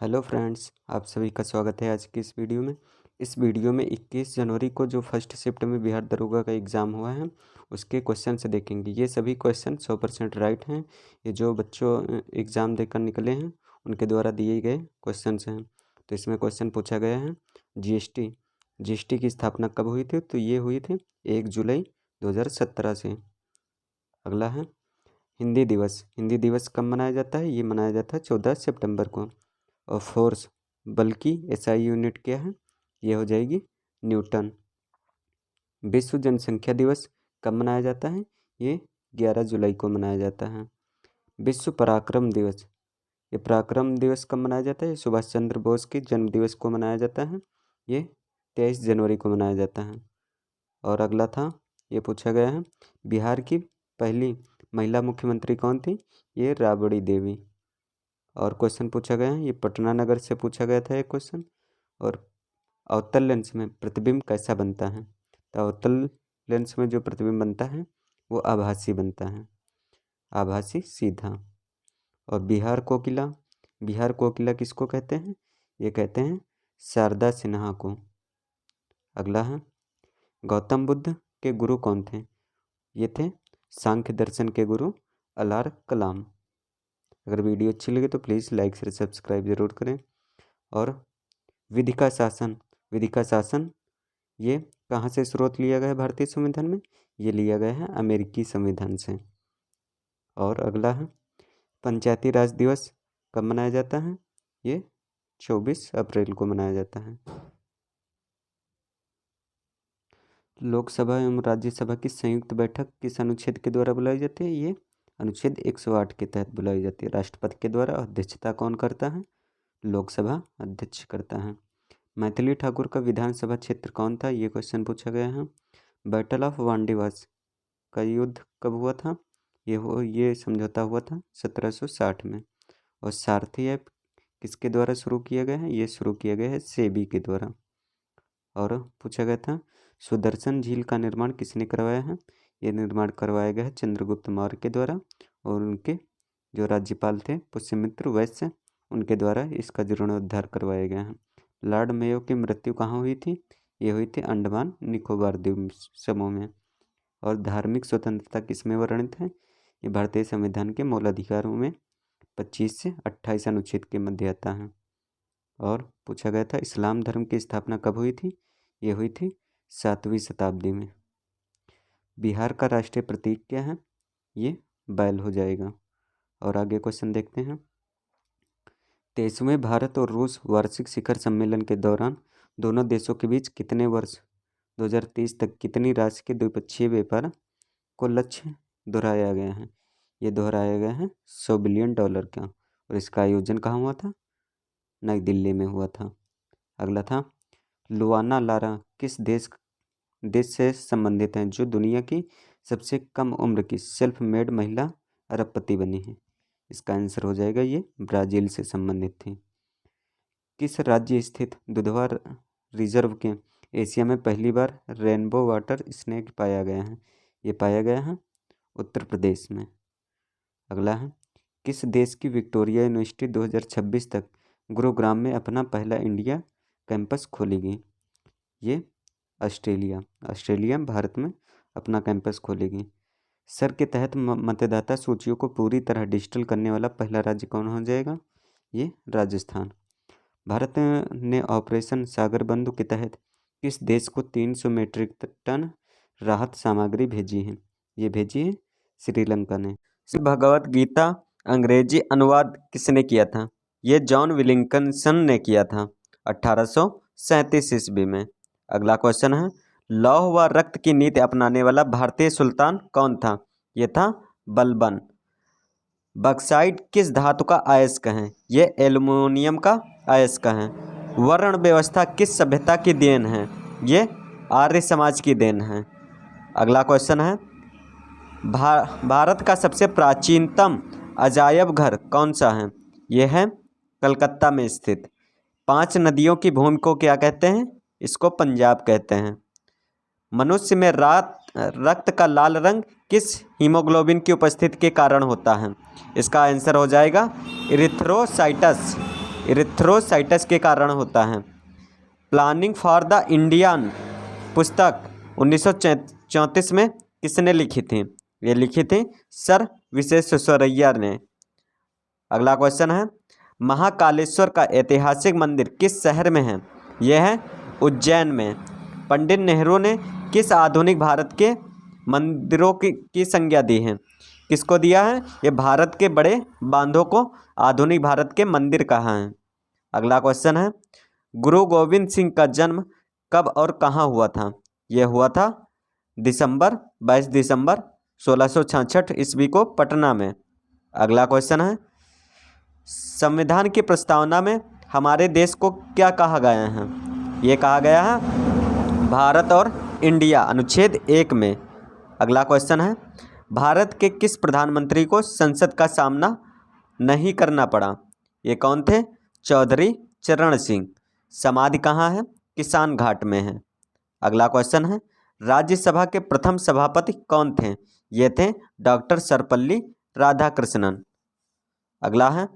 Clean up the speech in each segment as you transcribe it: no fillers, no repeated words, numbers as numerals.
Hello friends, आप सभी का स्वागत है आज की इस वीडियो में। इस वीडियो में 21 जनवरी को जो फर्स्ट शिफ्ट में बिहार दरोगा का एग्ज़ाम हुआ है उसके क्वेश्चन से देखेंगे। ये सभी क्वेश्चन 100% राइट हैं। ये जो बच्चों एग्ज़ाम देकर निकले हैं उनके द्वारा दिए गए क्वेश्चन हैं। तो इसमें क्वेश्चन पूछा गया है जीएसटी की स्थापना कब हुई थी? तो ये हुई थी 1 जुलाई 2017 से। अगला है हिंदी दिवस कब मनाया जाता है? ये मनाया जाता है 14 सितंबर को। और फोर्स बल्कि एसआई यूनिट क्या है? ये हो जाएगी न्यूटन। विश्व जनसंख्या दिवस कब मनाया जाता है? ये 11 जुलाई को मनाया जाता है। विश्व पराक्रम दिवस, ये पराक्रम दिवस कब मनाया जाता है? सुभाष चंद्र बोस के जन्म दिवस को मनाया जाता है। ये 23 जनवरी को मनाया जाता है। और अगला था, ये पूछा गया है बिहार की पहली महिला मुख्यमंत्री कौन थी? ये राबड़ी देवी। और क्वेश्चन पूछा गया है, ये पटना नगर से पूछा गया था एक क्वेश्चन। और अवतल लेंस में प्रतिबिंब कैसा बनता है? तो अवतल लेंस में जो प्रतिबिंब बनता है वो आभासी बनता है, आभासी सीधा। और बिहार कोकिला किसको कहते हैं? ये कहते हैं शारदा सिन्हा को। अगला है गौतम बुद्ध के गुरु कौन थे? ये थे सांख्य दर्शन के गुरु अलार कलाम। अगर वीडियो अच्छी लगे तो प्लीज़ लाइक शेयर सब्सक्राइब ज़रूर करें। और विधि का शासन ये कहाँ से स्रोत लिया गया है भारतीय संविधान में? ये लिया गया है अमेरिकी संविधान से। और अगला है पंचायती राज दिवस कब मनाया जाता है? ये 24 अप्रैल को मनाया जाता है। लोकसभा एवं राज्यसभा की संयुक्त बैठक किस अनुच्छेद के द्वारा बुलाई जाती है? ये अनुच्छेद 108 के तहत बुलाई जाती है। राष्ट्रपति के द्वारा अध्यक्षता कौन करता है? लोकसभा अध्यक्ष करता है। मैथिली ठाकुर का विधानसभा क्षेत्र कौन था? ये क्वेश्चन पूछा गया है। बैटल ऑफ वांडीवास का युद्ध कब हुआ था? ये समझौता हुआ था 1760 में। और सारथी ऐप किसके द्वारा शुरू किया गया है? ये शुरू किया गया है सेबी के द्वारा। और पूछा गया था सुदर्शन झील का निर्माण किसने करवाया है? ये निर्माण करवाया गया है चंद्रगुप्त मौर्य के द्वारा। और उनके जो राज्यपाल थे पुष्यमित्र वैश्य, उनके द्वारा इसका जीर्णोद्धार करवाया गया है। लॉर्ड मेयो की मृत्यु कहाँ हुई थी? ये हुई थी अंडमान निकोबार द्वीप समूह में। और धार्मिक स्वतंत्रता किसमें वर्णित है? ये भारतीय संविधान के मूल अधिकारों में 25 से 28 अनुच्छेद के मध्य आता है। और पूछा गया था इस्लाम धर्म की स्थापना कब हुई थी? ये हुई थी 7वीं शताब्दी में। बिहार का राष्ट्रीय प्रतीक क्या है? ये बैल हो जाएगा। और आगे क्वेश्चन देखते हैं। 23वें भारत और रूस वार्षिक शिखर सम्मेलन के दौरान दोनों देशों के बीच कितने वर्ष 2030 तक कितनी राशि के द्विपक्षीय व्यापार को लक्ष्य दोहराया गया है? ये दोहराया गया है $100 बिलियन का। और इसका आयोजन कहाँ हुआ था? नई दिल्ली में हुआ था। अगला था लुआना लारा किस देश से संबंधित हैं जो दुनिया की सबसे कम उम्र की सेल्फ मेड महिला अरबपति बनी है? इसका आंसर हो जाएगा ये ब्राज़ील से संबंधित थी। किस राज्य स्थित दुधवा रिजर्व के एशिया में पहली बार रेनबो वाटर स्नेक पाया गया है? ये पाया गया है उत्तर प्रदेश में। अगला है किस देश की विक्टोरिया यूनिवर्सिटी 2026 तक गुरुग्राम में अपना पहला इंडिया कैंपस खोलेगी? ये ऑस्ट्रेलिया भारत में अपना कैंपस खोलेगी। सर के तहत मतदाता सूचियों को पूरी तरह डिजिटल करने वाला पहला राज्य कौन हो जाएगा? ये राजस्थान। भारत ने ऑपरेशन सागर बंधु के तहत किस देश को 300 मीट्रिक टन राहत सामग्री भेजी है? ये भेजी है श्रीलंका ने। भगवत गीता अंग्रेजी अनुवाद किसने किया था? ये जॉन विलिंगसन ने किया था 1837 ईस्वी में। अगला क्वेश्चन है लौह व रक्त की नीति अपनाने वाला भारतीय सुल्तान कौन था? ये था बलबन। बक्साइट किस धातु का अयस्क है? ये एल्युमिनियम का अयस्क है। वर्ण व्यवस्था किस सभ्यता की देन है? ये आर्य समाज की देन है। अगला क्वेश्चन है भारत का सबसे प्राचीनतम अजायब घर कौन सा है? यह है कलकत्ता में स्थित। 5 नदियों की भूमि को क्या कहते हैं? इसको पंजाब कहते हैं। मनुष्य में रक्त का लाल रंग किस हीमोग्लोबिन की उपस्थिति के कारण होता है? इसका आंसर हो जाएगा इरिथ्रोसाइटस। इरिथ्रोसाइटस के कारण होता है। प्लानिंग फॉर द इंडियन पुस्तक 1934 में किसने लिखी थी? ये लिखी थी सर विश्वेश्वरैया ने। अगला क्वेश्चन है, महाकालेश्वर का ऐतिहासिक मंदिर किस शहर में है? यह है उज्जैन में। पंडित नेहरू ने किस आधुनिक भारत के मंदिरों की संज्ञा दी है? किसको दिया है? ये भारत के बड़े बांधों को आधुनिक भारत के मंदिर कहा है। अगला क्वेश्चन है, गुरु गोविंद सिंह का जन्म कब और कहाँ हुआ था? यह हुआ था 22 दिसंबर 1666 ईस्वी को पटना में। अगला क्वेश्चन है, संविधान की प्रस्तावना में हमारे देश को क्या कहा गया है? ये कहा गया है भारत और इंडिया, अनुच्छेद 1 में। अगला क्वेश्चन है, भारत के किस प्रधानमंत्री को संसद का सामना नहीं करना पड़ा? ये कौन थे? चौधरी चरण सिंह। समाधि कहाँ है? किसान घाट में है। अगला क्वेश्चन है, राज्यसभा के प्रथम सभापति कौन थे? ये थे डॉक्टर सर्वपल्ली राधाकृष्णन। अगला है,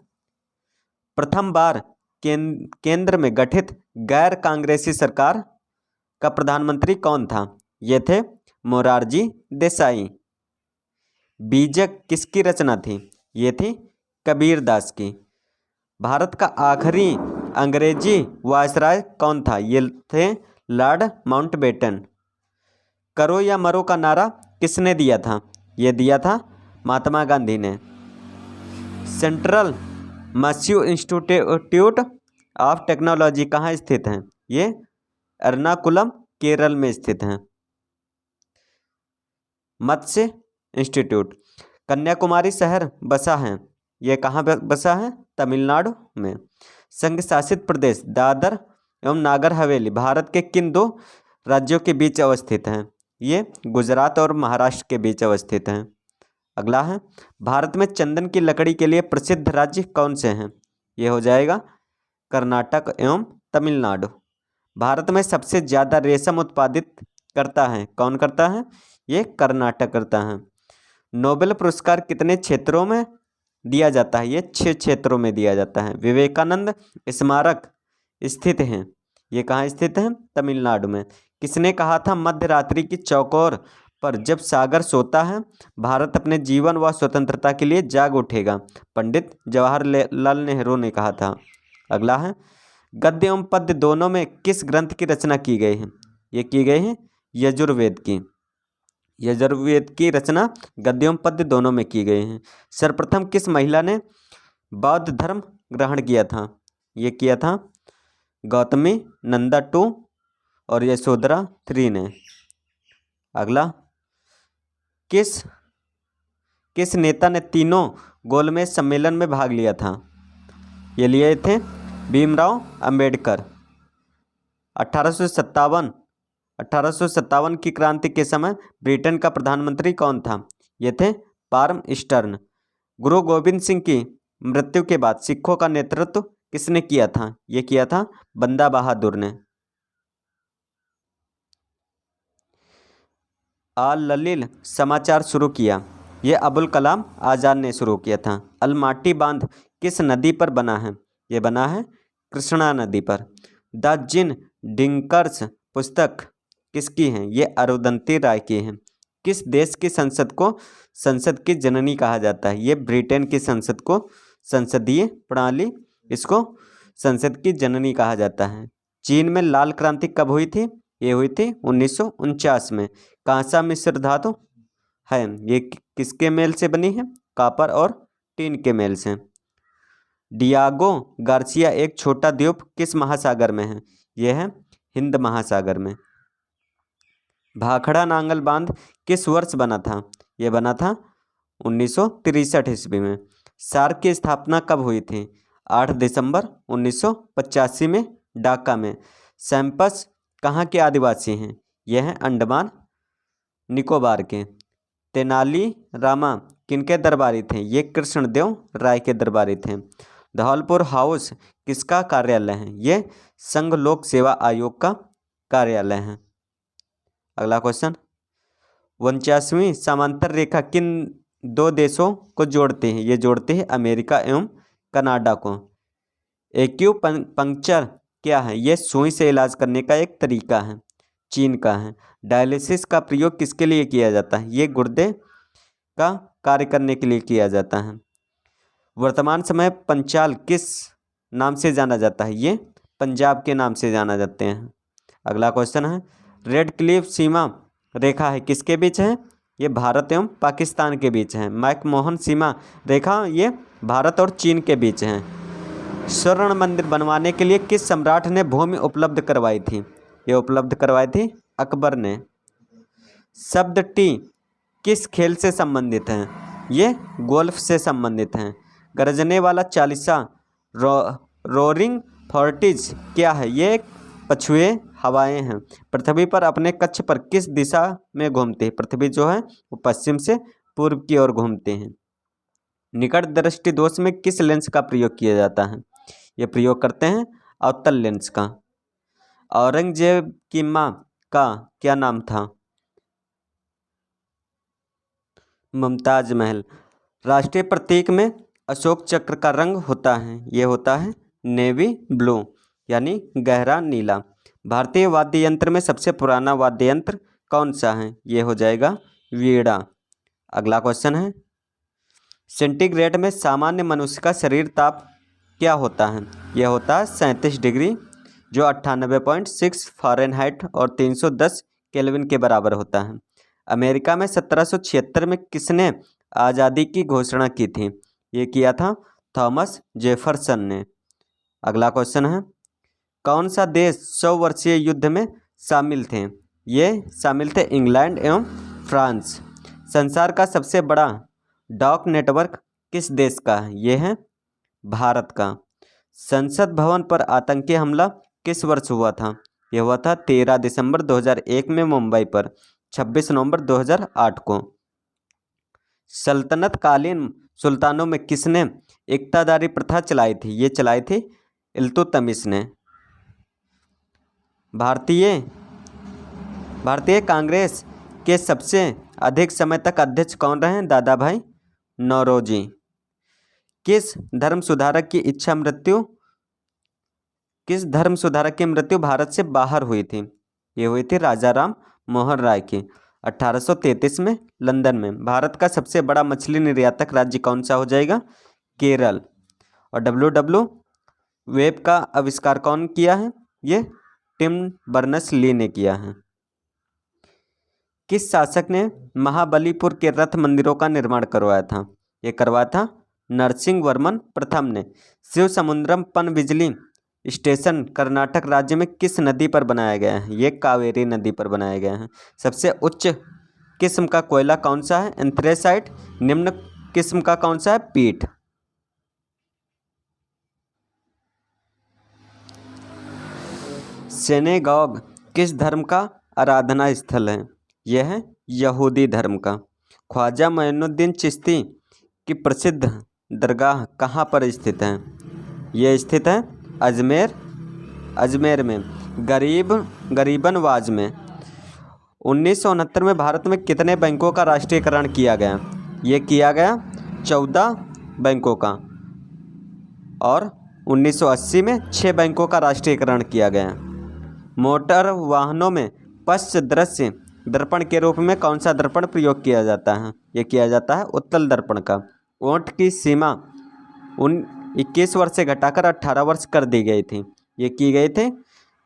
प्रथम बार केंद्र में गठित गैर कांग्रेसी सरकार का प्रधानमंत्री कौन था? ये थे मोरारजी देसाई। बीजक किसकी रचना थी? ये थी कबीर दास की। भारत का आखिरी अंग्रेजी वायसराय कौन था? ये थे लॉर्ड माउंटबेटन। करो या मरो का नारा किसने दिया था? ये दिया था महात्मा गांधी ने। सेंट्रल मैस्यू इंस्टीट्यूट ऑफ टेक्नोलॉजी कहाँ स्थित है? ये एर्नाकुलम केरल में स्थित है। मत्स्य इंस्टीट्यूट। कन्याकुमारी शहर बसा है, ये कहाँ बसा है? तमिलनाडु में। संघ शासित प्रदेश दादर एवं नागर हवेली भारत के किन दो राज्यों के बीच अवस्थित हैं? ये गुजरात और महाराष्ट्र के बीच अवस्थित हैं। अगला है, भारत में चंदन की लकड़ी के लिए प्रसिद्ध राज्य कौन से हैं? ये हो जाएगा कर्नाटक एवं तमिलनाडु। भारत में सबसे ज़्यादा रेशम उत्पादित करता है कौन करता है? ये कर्नाटक करता है। नोबेल पुरस्कार कितने क्षेत्रों में दिया जाता है? ये 6 क्षेत्रों में दिया जाता है। विवेकानंद स्मारक स्थित हैं, ये कहाँ स्थित हैं? तमिलनाडु में। किसने कहा था मध्य रात्रि की चौकोर पर जब सागर सोता है भारत अपने जीवन व स्वतंत्रता के लिए जाग उठेगा? पंडित जवाहरलाल नेहरू ने कहा था। अगला है, गद्य एवं पद्य दोनों में किस ग्रंथ की रचना की गई है? ये की गई है यजुर्वेद की। यजुर्वेद की रचना गद्य एवं पद्य दोनों में की गई है। सर्वप्रथम किस महिला ने बौद्ध धर्म ग्रहण किया था? ये किया था गौतमी नंदा 2 और यशोधरा 3 ने। अगला, किस नेता ने तीनों गोलमेज सम्मेलन में भाग लिया था? ये लिए थे भीमराव अंबेडकर। 1857 की क्रांति के समय ब्रिटेन का प्रधानमंत्री कौन था? ये थे पार्म स्टर्न। गुरु गोविंद सिंह की मृत्यु के बाद सिखों का नेतृत्व किसने किया था? ये किया था बंदा बहादुर ने। आल ललील समाचार शुरू किया, ये अबुल कलाम आज़ाद ने शुरू किया था। अलमाटी बांध किस नदी पर बना है? ये बना है कृष्णा नदी पर। द जिन डिंकर्स पुस्तक किसकी है? ये अरुंधति राय की है। किस देश की संसद को संसद की जननी कहा जाता है? ये ब्रिटेन की संसद को संसदीय प्रणाली इसको संसद की जननी कहा जाता है। चीन में लाल क्रांति कब हुई थी? ये हुई थी 1949 में। कांसा मिश्र धातु है, ये किसके मेल से बनी है? कॉपर और टिन के मेल से। डियागो गार्सिया एक छोटा द्वीप किस महासागर में है? यह है हिंद महासागर में। भाखड़ा नांगल बांध किस वर्ष बना था? यह बना था 1963 ईस्वी में। सार्क की स्थापना कब हुई थी? 8 दिसंबर 1985 में ढाका में। सैंपस कहाँ के आदिवासी हैं? यह हैं अंडमान निकोबार के। तेनाली रामा किनके दरबारी थे? ये कृष्णदेव राय के दरबारी थे। धौलपुर हाउस किसका कार्यालय है? ये संघ लोक सेवा आयोग का कार्यालय है। अगला क्वेश्चन, 49वीं समांतर रेखा किन 2 देशों को जोड़ते हैं? ये जोड़ते हैं अमेरिका एवं कनाडा को। एक्यूपंक्चर क्या है? ये सुई से इलाज करने का एक तरीका है, चीन का है। डायलिसिस का प्रयोग किसके लिए किया जाता है? ये गुर्दे का कार्य करने के लिए किया जाता है। वर्तमान समय पंचाल किस नाम से जाना जाता है? ये पंजाब के नाम से जाना जाते हैं। अगला क्वेश्चन है, रेड क्लिफ सीमा रेखा है किसके बीच है? ये भारत एवं पाकिस्तान के बीच है। मैकमोहन सीमा रेखा ये भारत और चीन के बीच है। स्वर्ण मंदिर बनवाने के लिए किस सम्राट ने भूमि उपलब्ध करवाई थी? ये उपलब्ध करवाई थी अकबर ने। शब्द टी किस खेल से संबंधित है? ये गोल्फ से संबंधित हैं। गरजने वाला चालीसा रोरिंग फोर्टिज क्या है? ये पछुए हवाएं हैं। पृथ्वी पर अपने कक्ष पर किस दिशा में घूमती है? पृथ्वी जो है वो पश्चिम से पूर्व की ओर घूमते हैं। निकट दृष्टि दोष में किस लेंस का प्रयोग किया जाता है? ये प्रयोग करते हैं अवतल लेंस का। औरंगजेब की माँ का क्या नाम था? मुमताज महल। राष्ट्रीय प्रतीक में अशोक चक्र का रंग होता है, ये होता है नेवी ब्लू यानी गहरा नीला। भारतीय वाद्य यंत्र में सबसे पुराना वाद्य यंत्र कौन सा है? ये हो जाएगा वीणा। अगला क्वेश्चन है, सेंटीग्रेड में सामान्य मनुष्य का शरीर ताप क्या होता है? यह होता है 37 डिग्री, जो 98.6 फ़ारेनहाइट और 310 केल्विन के बराबर होता है। अमेरिका में 1776 में किसने आज़ादी की घोषणा की थी? ये किया था थॉमस जेफरसन ने। अगला क्वेश्चन है, कौन सा देश 100 वर्षीय युद्ध में शामिल थे? ये शामिल थे इंग्लैंड एवं फ्रांस। संसार का सबसे बड़ा डाक नेटवर्क किस देश का है? ये है भारत का। संसद भवन पर आतंकी हमला किस वर्ष हुआ था? यह हुआ था 13 दिसंबर 2001 में मुंबई पर, 26 नवंबर 2008 को। सल्तनत कालीन सुल्तानों में किसने इक्तादारी प्रथा चलाई थी? ये चलाई थी इल्तुतमिश ने। भारतीय कांग्रेस के सबसे अधिक समय तक अध्यक्ष कौन रहे? दादा भाई नौरोजी। किस धर्म सुधारक की मृत्यु भारत से बाहर हुई थी? ये हुई थी राजा राम मोहन राय की 1833 में लंदन में। भारत का सबसे बड़ा मछली निर्यातक राज्य कौन सा हो जाएगा? केरल। और WW वेब का आविष्कार कौन किया है? ये टिम बर्नर्स-ली ने किया है। किस शासक ने महाबलीपुर के रथ मंदिरों का निर्माण करवाया था? ये करवाया था नरसिंह वर्मन प्रथम ने। शिव समुद्रम पनबिजली स्टेशन कर्नाटक राज्य में किस नदी पर बनाया गया है? ये कावेरी नदी पर बनाया गया है। सबसे उच्च किस्म का कोयला कौन सा है? एंथ्रेसाइट। निम्न किस्म का कौन सा है? पीट। सिनेगॉग किस धर्म का आराधना स्थल है? यह है यहूदी धर्म का। ख्वाजा मोइनुद्दीन चिश्ती की प्रसिद्ध दरगाह कहाँ पर स्थित है? यह स्थित है अजमेर में गरीबनवाज में। 1969 में भारत में कितने बैंकों का राष्ट्रीयकरण किया गया? ये किया गया 14 बैंकों का। और 1980 में 6 बैंकों का राष्ट्रीयकरण किया गया। मोटर वाहनों में पश्च दृश्य दर्पण के रूप में कौन सा दर्पण प्रयोग किया जाता है? ये किया जाता है उत्तल दर्पण का। वोट की सीमा 21 वर्ष से घटाकर 18 वर्ष कर दी गई थी। ये की गई थी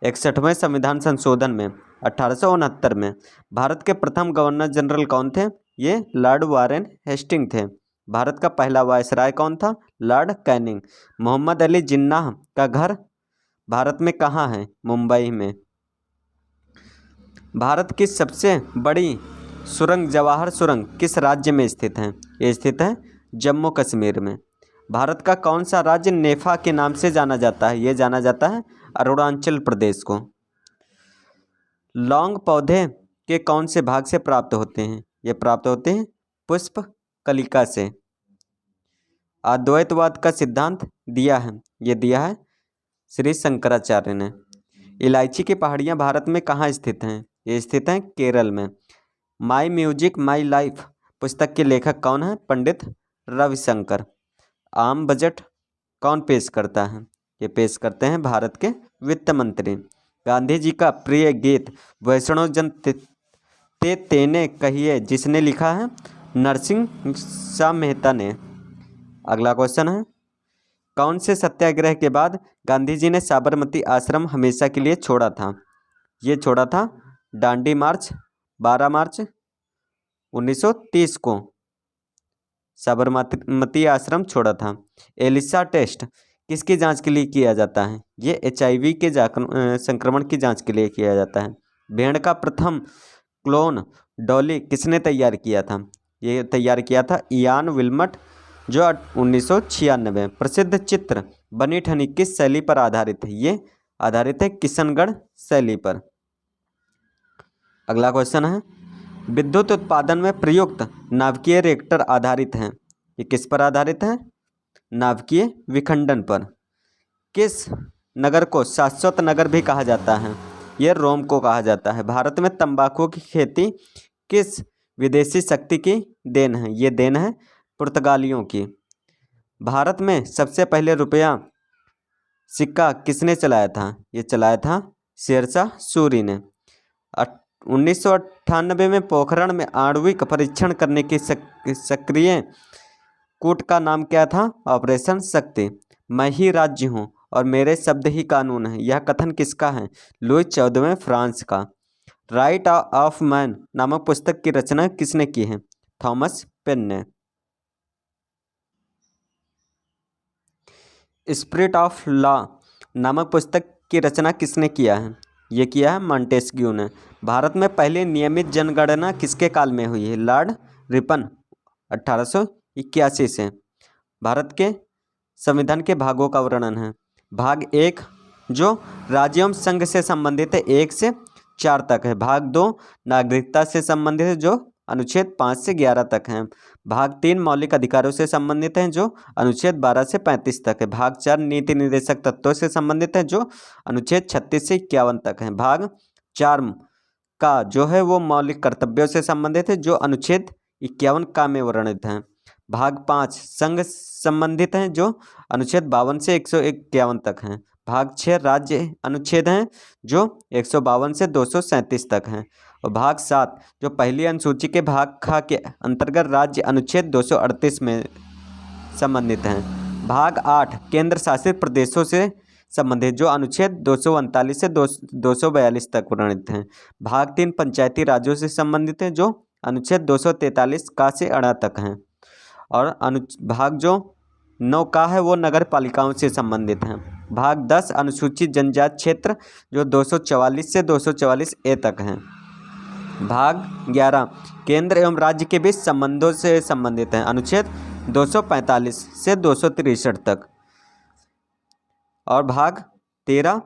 61वें संविधान संशोधन में 1869 में। भारत के प्रथम गवर्नर जनरल कौन थे? ये लॉर्ड वारेन हेस्टिंग थे। भारत का पहला वायसराय कौन था? Lord Canning. मोहम्मद अली जिन्नाह का घर भारत में कहाँ है? मुंबई में। भारत की सबसे बड़ी सुरंग जवाहर सुरंग किस राज्य में स्थित है? ये स्थित है जम्मू कश्मीर में। भारत का कौन सा राज्य नेफा के नाम से जाना जाता है? ये जाना जाता है अरुणाचल प्रदेश को। लौंग पौधे के कौन से भाग से प्राप्त होते हैं? ये प्राप्त होते हैं पुष्प कलिका से। अद्वैतवाद का सिद्धांत दिया है श्री शंकराचार्य ने। इलायची की पहाड़ियाँ भारत में कहाँ स्थित हैं? ये स्थित हैं केरल में। माई म्यूजिक माई लाइफ पुस्तक के लेखक कौन है? पंडित रविशंकर। आम बजट कौन पेश करता है? ये पेश करते हैं भारत के वित्त मंत्री। गांधी जी का प्रिय गीत वैष्णव जन ते तेने कहिए जिसने लिखा है? नरसिंह शाह मेहता ने। अगला क्वेश्चन है, कौन से सत्याग्रह के बाद गांधी जी ने साबरमती आश्रम हमेशा के लिए छोड़ा था? ये छोड़ा था दांडी मार्च 12 मार्च 1930 को साबरमती आश्रम छोड़ा था। एलिसा टेस्ट किसकी जांच के लिए किया जाता है? ये HIV के संक्रमण की जांच के लिए किया जाता है। भेड़ का प्रथम क्लोन डॉली किसने तैयार किया था? ये तैयार किया था इयान विल्मट, जो 1996। प्रसिद्ध चित्र बनी ठनी किस शैली पर आधारित है? ये आधारित है किशनगढ़ शैली पर। अगला क्वेश्चन है, विद्युत उत्पादन में प्रयुक्त नाभिकीय रिएक्टर आधारित हैं। ये किस पर आधारित है? नाभिकीय विखंडन पर। किस नगर को शाश्वत नगर भी कहा जाता है? यह रोम को कहा जाता है। भारत में तंबाकू की खेती किस विदेशी शक्ति की देन है? ये देन है पुर्तगालियों की। भारत में सबसे पहले रुपया सिक्का किसने चलाया था? ये चलाया था शेरशाह सूरी ने। 1998 में पोखरण में आणविक परीक्षण करने की सक्रिय कूट का नाम क्या था? ऑपरेशन शक्ति। मैं ही राज्य हूँ और मेरे शब्द ही कानून है, यह कथन किसका है? लुई 14वें फ्रांस का। राइट ऑफ मैन नामक पुस्तक की रचना किसने की है? थॉमस पेन ने। स्पिरिट ऑफ लॉ नामक पुस्तक की रचना किसने किया है? ये किया है मॉन्टेस्क्यू ने। भारत में पहली नियमित जनगणना किसके काल में हुई है? लॉर्ड रिपन 1881 से। भारत के संविधान के भागों का वर्णन है। भाग 1 जो राज्य एवं संघ से संबंधित है 1 से 4 तक है। भाग 2 नागरिकता से संबंधित है जो अनुच्छेद 5 से 11 तक है। भाग 3 मौलिक अधिकारों से संबंधित है जो अनुच्छेद 12 से 35 तक है। भाग 4 नीति निर्देशक तत्वों से संबंधित है जो अनुच्छेद 36 से 51 तक है। भाग 4 का जो है वो मौलिक कर्तव्यों से संबंधित है जो अनुच्छेद 51 का में वर्णित है। भाग 5 संघ संबंधित हैं जो अनुच्छेद 52 से 151 तक हैं। भाग 6 राज्य अनुच्छेद हैं जो 152 से 237 तक हैं। और भाग 7 जो पहली अनुसूची के भाग ख के अंतर्गत राज्य अनुच्छेद 238 में संबंधित हैं। भाग 8 केंद्र शासित प्रदेशों से संबंधित जो अनुच्छेद 239 से 242 तक वर्णित हैं। भाग 3 पंचायती राज्यों से संबंधित है जो अनुच्छेद 243 का से 18 तक हैं। और भाग जो 9 का है वो नगर पालिकाओं से संबंधित हैं। भाग 10 अनुसूचित जनजाति क्षेत्र जो 244 से 244 ए तक हैं। भाग 11 केंद्र एवं राज्य के बीच संबंधों से संबंधित हैं, अनुच्छेद 245 से 263 तक। और भाग 13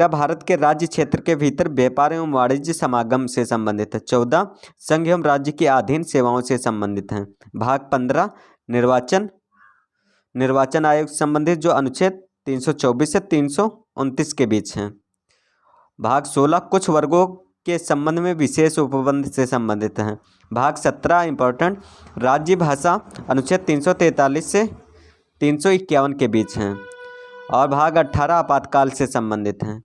भारत के राज्य क्षेत्र के भीतर व्यापार एवं वाणिज्य समागम से संबंधित है। 14 संघ एवं राज्य की अधीन सेवाओं से संबंधित हैं। भाग 15 निर्वाचन आयोग से संबंधित जो अनुच्छेद 324 से 329 के बीच हैं। भाग 16 कुछ वर्गों के संबंध में विशेष उपबंध से संबंधित हैं। भाग 17 इम्पोर्टेंट राज्य भाषा अनुच्छेद 343 से 351 के बीच हैं। और भाग 18 आपातकाल से संबंधित हैं।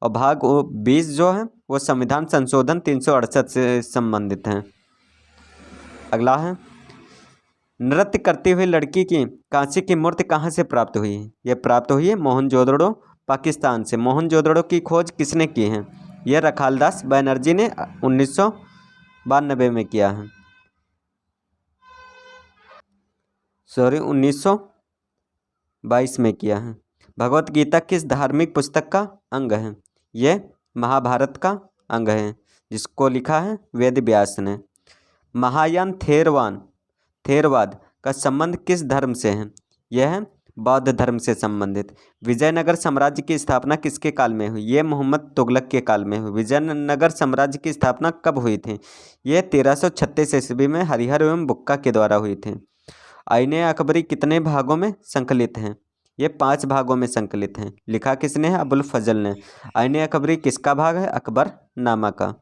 और भाग 20 जो है वो संविधान संशोधन 368 से संबंधित हैं। अगला है, नृत्य करती हुई लड़की की कांसे की मूर्ति कहाँ से प्राप्त हुई है? यह प्राप्त हुई है मोहनजोदड़ो पाकिस्तान से। मोहनजोदड़ो की खोज किसने की है? यह रखालदास बनर्जी ने 1992 में किया है। 1922 में किया है। भगवत गीता किस धार्मिक पुस्तक का अंग है? यह महाभारत का अंग है जिसको लिखा है वेद व्यास ने। महायान थेरवाद का संबंध किस धर्म से है? यह है बौद्ध धर्म से संबंधित। विजयनगर साम्राज्य की स्थापना किसके काल में हुई? यह मोहम्मद तुगलक के काल में हुई। विजयनगर साम्राज्य की स्थापना कब हुई थी? यह 1336 ईस्वी में हरिहर एवं बुक्का के द्वारा हुई थी। आईने अकबरी कितने भागों में संकलित हैं? ये 5 भागों में संकलित हैं। लिखा किसने है? अबुल फजल ने। आईने अकबरी किसका भाग है? अकबर नामा का।